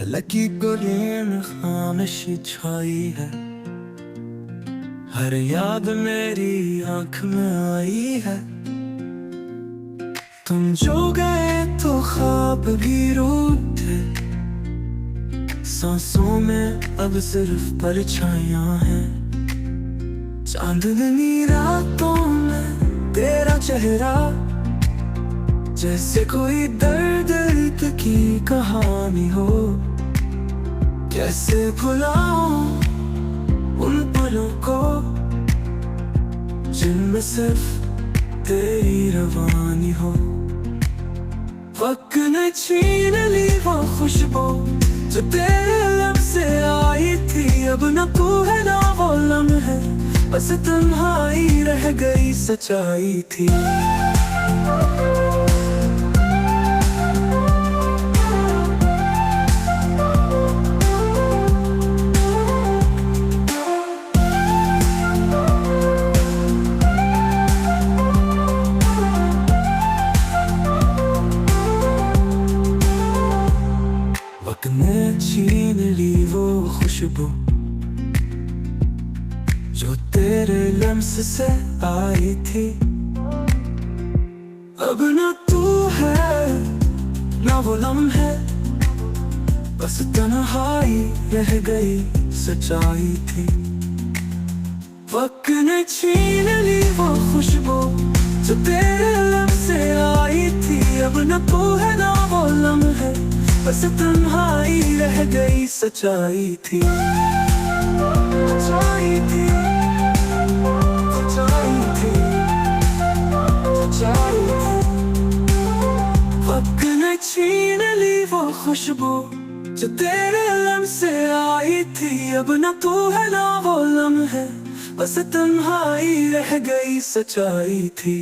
Lucky गली में खामोशी छाई है, हर याद मेरी आंख में आई है। तुम जो गए तो ख्वाब भी रूठे, सांसों में अब सिर्फ परछाइयां हैं। चांदनी रातों में तेरा चेहरा, जैसे कोई दर्द की कहानी हो। कैसे भुलाऊं उन पलों को जिनमें सिर्फ तेरी रवानी हो। वक्त ने छीन ली वो खुशबू जो तेरे लब से आई थी। अब न तू है ना वो लम्हे, बस तन्हाई रह गई सच्चाई थी। वक्त ने छीन ली वो खुशबू जो तेरे लम्स से आई थी। अब न तू है ना वो लम्हे, बस तन्हाई रह गई सच्चाई थी। वक्त ने छीन ली वो खुशबू जो तेरे लम्स से आई थी। अब न तू है ना वो लम्हे, बस तन्हाई रह गई सच्चाई थी। सच्चाई थी, सच्चाई थी, सच्चाई थी। वक्त ने छीन ली वो खुशबू जो तेरे लम्स से आई थी। अब न तू है ना वो लम्हे, बस तन्हाई रह गई सच्चाई थी।